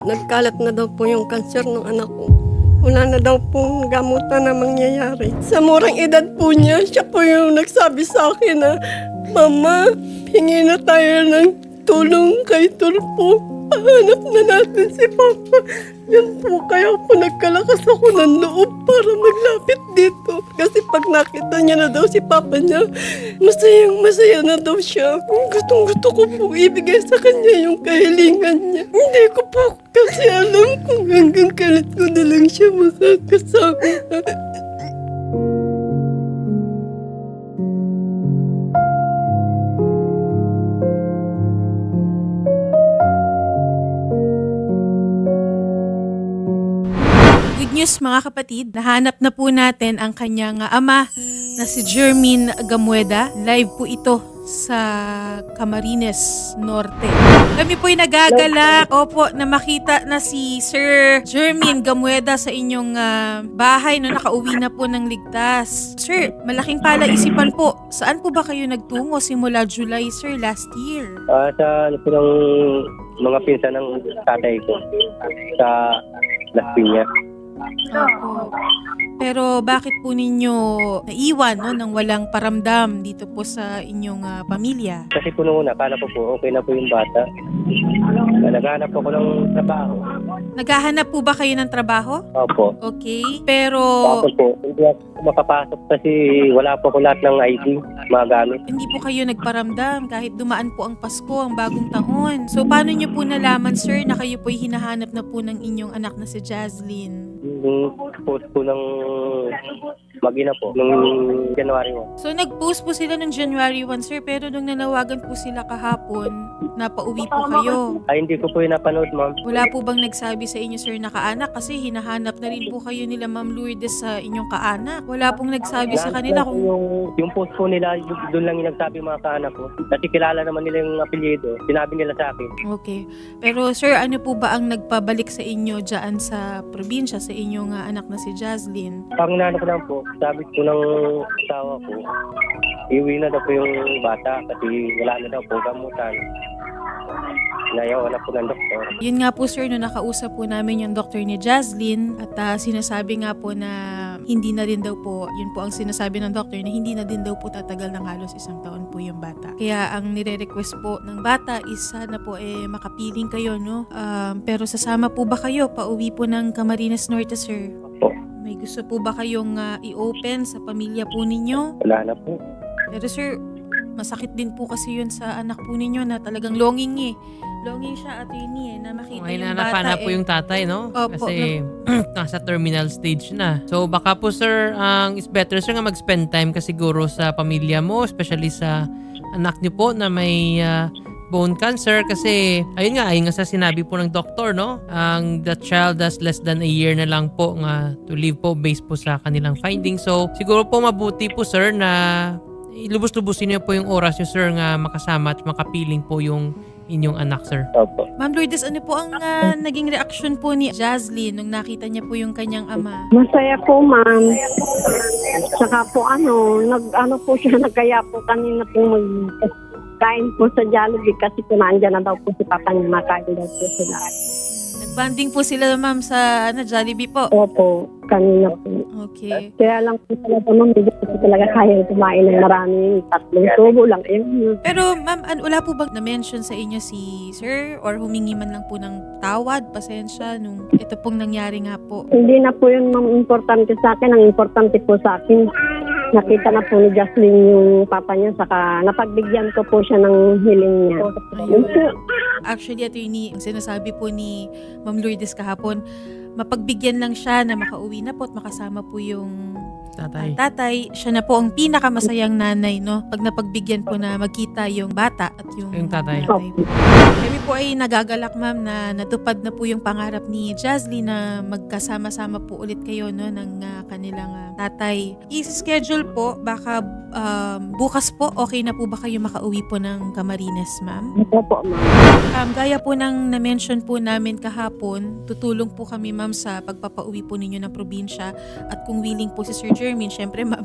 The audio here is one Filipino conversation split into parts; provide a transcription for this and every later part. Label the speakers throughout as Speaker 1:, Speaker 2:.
Speaker 1: Nagkalat na daw po yung cancer ng anak ko. Wala na daw pong gamutan na mangyayari. Sa murang edad po niya, siya po yung nagsabi sa akin na, Mama, hingi na tayo ng tulong kay Tulpo. Pahanap na natin si Papa. Yan po, kaya po nagkalakas ako ng loob para maglapit dito. Kasi pag nakita niya na daw si Papa niya, masayang masaya na daw siya. Gustong gusto ko po ibigay sa kanya yung kahilingan niya. Hindi ko po kasi alam kung hanggang kailan ko na lang siya makakasama.
Speaker 2: Good news mga kapatid, nahanap na po natin ang kanyang ama na si Jermin Gamueda. Live po ito sa Camarines Norte. Kami po'y nagagalak, opo, na makita na si Sir Jermin Gamueda sa inyong bahay no nakauwi na po ng ligtas. Sir, malaking palaisipan po. Saan po ba kayo nagtungo simula July, sir, last year?
Speaker 3: Sa ano po ng mga pinsan ng tatay ko sa Las Piñas.
Speaker 2: Opo. Pero bakit po ninyo naiwan no, nang walang paramdam dito po sa inyong pamilya?
Speaker 3: Kasi po noong una, akala ko po okay na po yung bata. Naghahanap ako ng trabaho.
Speaker 2: Naghahanap po ba kayo ng trabaho?
Speaker 3: Opo.
Speaker 2: Okay. Pero
Speaker 3: Tapos po, hindi ako makapasok kasi wala po ako lahat ng ID, mga gamit.
Speaker 2: hindi po kayo nagparamdam kahit dumaan po ang Pasko, ang bagong taon. So paano nyo po nalaman, sir, na kayo po'y hinahanap na po ng inyong anak na si Jazlyn?
Speaker 3: Yung post po ng mag-ina po, nung January 1.
Speaker 2: So nag-post po sila ng January 1, sir, pero nung nanawagan po sila kahapon, napauwi po kayo.
Speaker 3: Ay, hindi ko po yung napanood, ma'am.
Speaker 2: Wala po bang nagsabi sa inyo, sir, na kaanak? Kasi hinahanap na rin po kayo nila, Ma'am Lourdes, sa inyong kaanak. Wala pong nagsabi sa kanila kung...
Speaker 3: Yung post po nila, doon lang yung nagsabi mga kaanak ko. Kasi kilala naman nila yung apelyido. Sinabi nila sa akin.
Speaker 2: Okay. Pero sir, ano po ba ang nagpabalik sa inyo dyan sa probinsya, sa inyong anak na si Jazlyn?
Speaker 3: Pang nano ko lang po, sabi ko ng asawa ko, iuwi na daw po yung bata kasi wala na daw po gamutan. Nayaw na po ng doktor.
Speaker 2: Yun nga po, sir, no nakausap po namin yung doktor ni Jazlyn at sinasabi nga po na hindi na din daw po, yun po ang sinasabi ng doktor, na hindi na din daw po tatagal ng halos 1 taon po yung bata. Kaya ang nire-request po ng bata is sana po makapiling kayo, no? Pero sasama po ba kayo pauwi po ng Camarines Norte, sir?
Speaker 3: Po.
Speaker 2: May gusto po ba kayong i-open sa pamilya po ninyo?
Speaker 3: Wala na po.
Speaker 2: Pero sir, masakit din po kasi yun sa anak po ninyo na talagang longing Longing siya, attorney, na makita
Speaker 4: Okay,
Speaker 2: yung
Speaker 4: nanapa
Speaker 2: bata.
Speaker 4: na po yung tatay, no?
Speaker 2: Opo.
Speaker 4: Kasi nasa terminal stage na. So baka po, sir, it's better, sir, nga mag-spend time ka siguro sa pamilya mo, especially sa anak niyo po na may bone cancer. Kasi, ayun nga sa sinabi po ng doktor, no? The child has less than a year na lang po nga to live po based po sa kanilang findings. So, siguro po mabuti po, sir, na ilubos-lubusin niyo po yung oras niyo, sir, nga makasama at makapiling po yung inyong anak, sir.
Speaker 3: Opo.
Speaker 2: Ma'am Lourdes, ano po ang naging reaksyon po ni Jazlyn nung nakita niya po yung kanyang ama?
Speaker 5: Masaya po, ma'am. Saka po po siya, nagkaya po kanina po magkain po sa Jollibee kasi po nandyan na daw po si Papa niya, makain daw po sila.
Speaker 2: Nagbanding po sila, ma'am, sa Jollibee po.
Speaker 5: Opo, kanina po.
Speaker 2: Okay.
Speaker 5: Kaya lang po talaga, ma'am, hindi po talaga kaya kumain ng maraming 3 tubo lang. Ayun.
Speaker 2: Pero ma'am, wala po bang na-mention sa inyo si sir or humingi man lang po ng tawad, pasensya nung ito pong nangyari nga po?
Speaker 5: Hindi na po yun, ma'am, importante sa akin. Ang importante po sa akin, nakita na po ni Jocelyn yung papa niya, saka napagbigyan ko po siya ng hiling niya. Yun po.
Speaker 2: Actually, attorney, ang sinasabi po ni Ma'am Lourdes kahapon, mapagbigyan lang siya na makauwi na po at makasama po yung tatay. Siya na po ang pinakamasayang nanay, no? Pag napagbigyan po na magkita yung bata at yung
Speaker 4: tatay.
Speaker 2: Kami po ay nagagalak, ma'am, na natupad na po yung pangarap ni Jazlyn na magkasama-sama po ulit kayo, no, ng kanilang tatay. I-schedule po, baka bukas po, okay na po ba kayo makauwi po ng Camarines, ma'am?
Speaker 5: Opo, ma'am.
Speaker 2: Gaya po ng na-mention po namin kahapon, tutulong po kami, ma'am, sa pagpapauwi po ninyo ng probinsya at kung willing po si Sir Jermaine, syempre ma'am,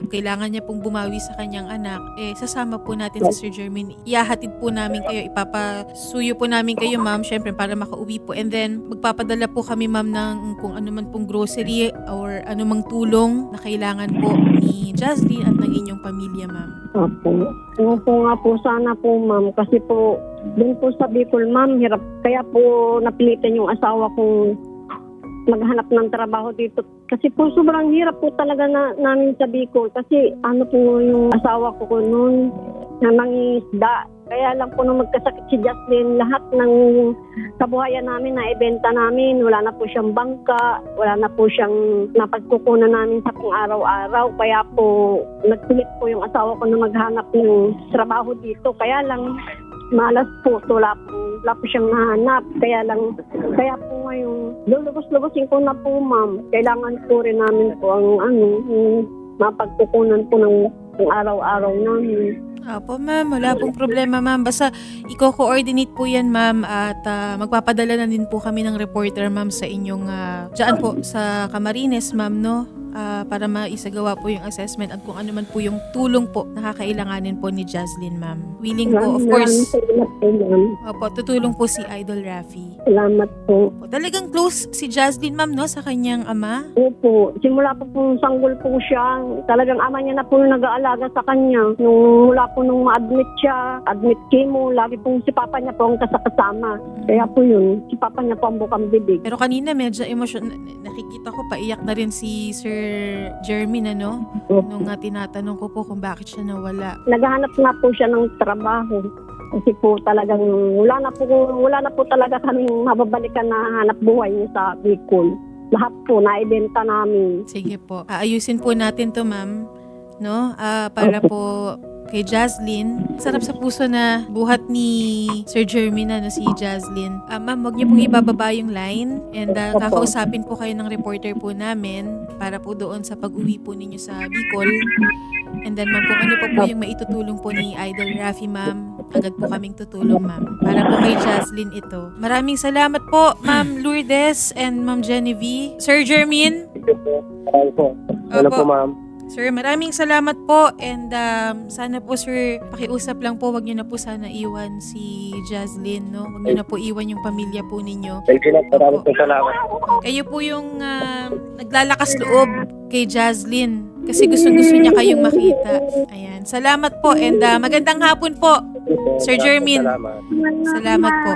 Speaker 2: kailangan niya pong bumawi sa kanyang anak, sasama po natin si Sir Jermaine. Ihahatid po namin kayo, ipapasuyo po namin kayo ma'am, syempre para makauwi po. And then, magpapadala po kami ma'am ng kung ano man pong grocery or anumang tulong na kailangan po ni Jazlyn at ng inyong pamilya ma'am.
Speaker 5: Opo. Ano po nga po sana po ma'am kasi po doon po sa Bicol ma'am hirap kaya po napilitan yung asawa kong maghanap ng trabaho dito kasi po sobrang hirap po talaga namin sa Bicol kasi ano po yung asawa ko noon na mangingisda. Kaya lang po nung magkasakit si Jazlyn, lahat ng kabuhayan namin na ibenta namin, wala na po siyang bangka, wala na po siyang napagkukunan namin sa pang araw-araw. Kaya po nagpilit po yung asawa ko na maghanap ng trabaho dito. Kaya lang malas po, wala po siyang nahanap. Kaya po ngayon, lulubos-lubosin ko na po ma'am. Kailangan po rin namin po ang mapagkukunan po ng araw-araw namin.
Speaker 2: Opo ma'am, wala pong problema ma'am. Basta i-coordinate po yan ma'am at magpapadala na din po kami ng reporter ma'am sa inyong, dyan po sa Camarines ma'am no? Para maisagawa po yung assessment at kung ano man po yung tulong po na kakailanganin po ni Jazlyn ma'am. Willing po, of course.
Speaker 5: Salamat po ma'am.
Speaker 2: Opo, tutulong po si Idol Raffy.
Speaker 5: Salamat po.
Speaker 2: Opo, talagang close si Jazlyn ma'am no sa kanyang ama.
Speaker 5: Opo, simula po pong sanggol po siya, talagang ama niya na po yung nag-aalaga sa kanya. Mula po nung ma-admit siya, admit chemo, lagi pong si papa niya po ang kasama. Kaya po yun, si papa niya po ang bukang bibig.
Speaker 2: Pero kanina medyo nakikita ko paiyak na rin si Sir Jermaine ano? Nung tinatanong ko po kung bakit siya nawala.
Speaker 5: Naghahanap nga po siya ng trabaho. Kasi po talagang wala na po talaga kaming mababalikan na hanap buhay niya sa Bicol. Lahat po naibenta namin.
Speaker 2: Sige po. Aayusin po natin to ma'am. No? Para po kay Jazlyn. Sarap sa puso na buhat ni Sir Jermaine na si Jazlyn. Ma'am, wag niyo pong ibababa yung line and kakausapin po kayo ng reporter po namin para po doon sa pag-uwi po ninyo sa Bicol. And then ma'am, kung ano pa po yung maitutulong po ni Idol Raffy ma'am, agad po kaming tutulong ma'am. Para po kay Jazlyn ito. Maraming salamat po Ma'am Lourdes and Ma'am Genevieve. Sir Jermaine.
Speaker 3: Ano po? Ano
Speaker 2: Opo.
Speaker 3: po ma'am?
Speaker 2: Sir, maraming salamat po and sana po sir, pakiusap lang po, wag niyo na po sana iwan si Jazlyn, no? Wag niyo na po iwan yung pamilya po ninyo.
Speaker 3: Thank you na. Maraming po salamat.
Speaker 2: Kayo po yung naglalakas loob kay Jazlyn kasi gustong-gusto niya kayong makita. Ayan. Salamat po and magandang hapon po, Sir Jermaine.
Speaker 3: Salamat.
Speaker 2: Salamat po.